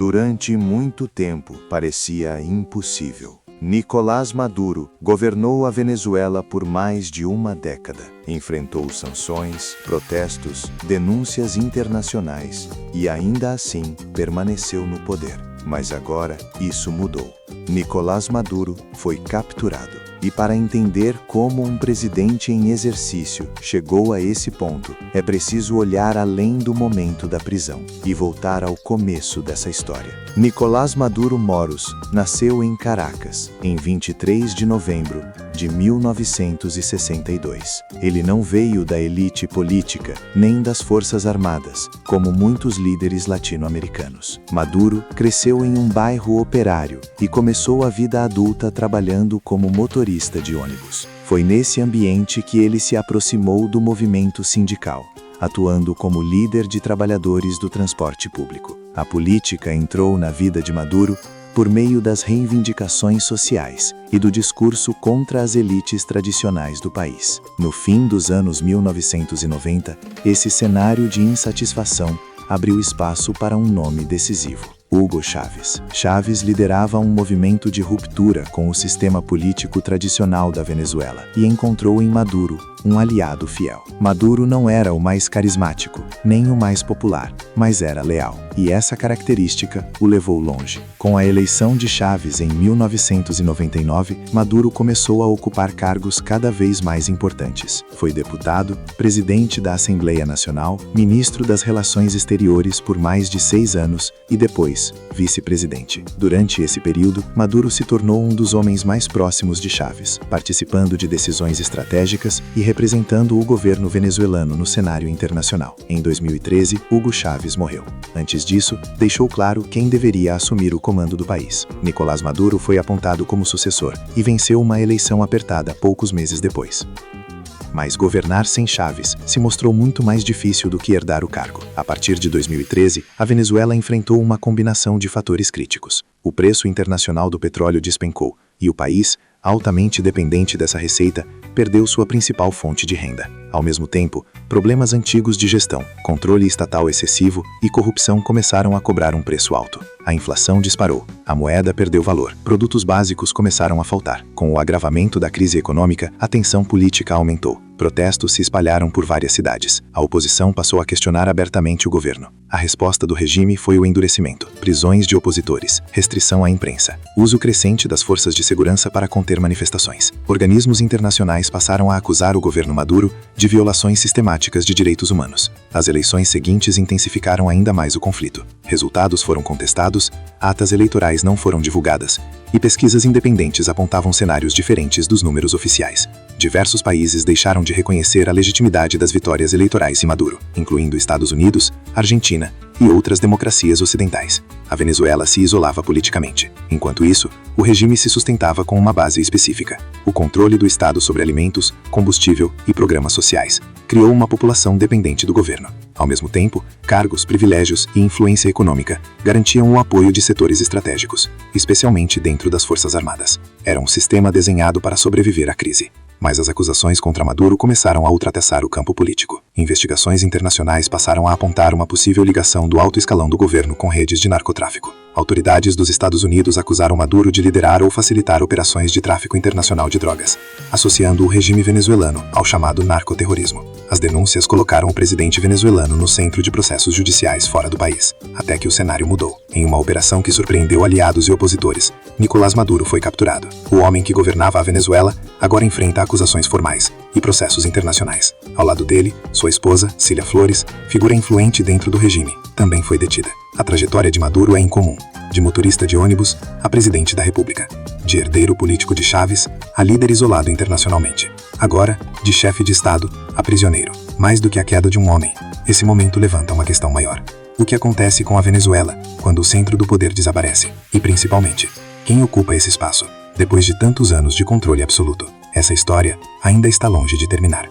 Durante muito tempo, parecia impossível. Nicolás Maduro governou a Venezuela por mais de uma década. Enfrentou sanções, protestos, denúncias internacionais e ainda assim permaneceu no poder. Mas agora isso mudou. Nicolás Maduro foi capturado. E para entender como um presidente em exercício chegou a esse ponto, é preciso olhar além do momento da prisão e voltar ao começo dessa história. Nicolás Maduro Moros nasceu em Caracas, em 23 de novembro de 1962. Ele não veio da elite política, nem das Forças Armadas, como muitos líderes latino-americanos. Maduro cresceu em um bairro operário e começou a vida adulta trabalhando como motorista de ônibus. Foi nesse ambiente que ele se aproximou do movimento sindical, atuando como líder de trabalhadores do transporte público. A política entrou na vida de Maduro por meio das reivindicações sociais e do discurso contra as elites tradicionais do país. No fim dos anos 1990, esse cenário de insatisfação abriu espaço para um nome decisivo: Hugo Chávez. Chávez liderava um movimento de ruptura com o sistema político tradicional da Venezuela e encontrou em Maduro um aliado fiel. Maduro não era o mais carismático, nem o mais popular, mas era leal. E essa característica o levou longe. Com a eleição de Chávez em 1999, Maduro começou a ocupar cargos cada vez mais importantes. Foi deputado, presidente da Assembleia Nacional, ministro das Relações Exteriores por mais de 6 anos e depois, vice-presidente. Durante esse período, Maduro se tornou um dos homens mais próximos de Chávez, participando de decisões estratégicas e representando o governo venezuelano no cenário internacional. Em 2013, Hugo Chávez morreu. Antes disso, deixou claro quem deveria assumir o comando do país. Nicolás Maduro foi apontado como sucessor e venceu uma eleição apertada poucos meses depois. Mas governar sem Chávez se mostrou muito mais difícil do que herdar o cargo. A partir de 2013, a Venezuela enfrentou uma combinação de fatores críticos. O preço internacional do petróleo despencou e o país, altamente dependente dessa receita, perdeu sua principal fonte de renda. Ao mesmo tempo, problemas antigos de gestão, controle estatal excessivo e corrupção começaram a cobrar um preço alto. A inflação disparou, a moeda perdeu valor, produtos básicos começaram a faltar. Com o agravamento da crise econômica, a tensão política aumentou. Protestos se espalharam por várias cidades. A oposição passou a questionar abertamente o governo. A resposta do regime foi o endurecimento, prisões de opositores, restrição à imprensa, uso crescente das forças de segurança para conter manifestações. Organismos internacionais passaram a acusar o governo Maduro de violações sistemáticas de direitos humanos. As eleições seguintes intensificaram ainda mais o conflito. Resultados foram contestados, atas eleitorais não foram divulgadas, e pesquisas independentes apontavam cenários diferentes dos números oficiais. Diversos países deixaram de reconhecer a legitimidade das vitórias eleitorais de Maduro, incluindo Estados Unidos, Argentina e outras democracias ocidentais. A Venezuela se isolava politicamente. Enquanto isso, o regime se sustentava com uma base específica: o controle do Estado sobre alimentos, combustível e programas sociais. Criou uma população dependente do governo. Ao mesmo tempo, cargos, privilégios e influência econômica garantiam o apoio de setores estratégicos, especialmente dentro das Forças Armadas. Era um sistema desenhado para sobreviver à crise. Mas as acusações contra Maduro começaram a ultrapassar o campo político. Investigações internacionais passaram a apontar uma possível ligação do alto escalão do governo com redes de narcotráfico. Autoridades dos Estados Unidos acusaram Maduro de liderar ou facilitar operações de tráfico internacional de drogas, associando o regime venezuelano ao chamado narcoterrorismo. As denúncias colocaram o presidente venezuelano no centro de processos judiciais fora do país, até que o cenário mudou. Em uma operação que surpreendeu aliados e opositores, Nicolás Maduro foi capturado. O homem que governava a Venezuela agora enfrenta acusações formais e processos internacionais. Ao lado dele, sua esposa, Cilia Flores, figura influente dentro do regime, também foi detida. A trajetória de Maduro é incomum: de motorista de ônibus a presidente da República, de herdeiro político de Chávez a líder isolado internacionalmente. Agora, de chefe de Estado a prisioneiro. Mais do que a queda de um homem, esse momento levanta uma questão maior: o que acontece com a Venezuela quando o centro do poder desaparece? E principalmente, quem ocupa esse espaço, depois de tantos anos de controle absoluto? Essa história ainda está longe de terminar.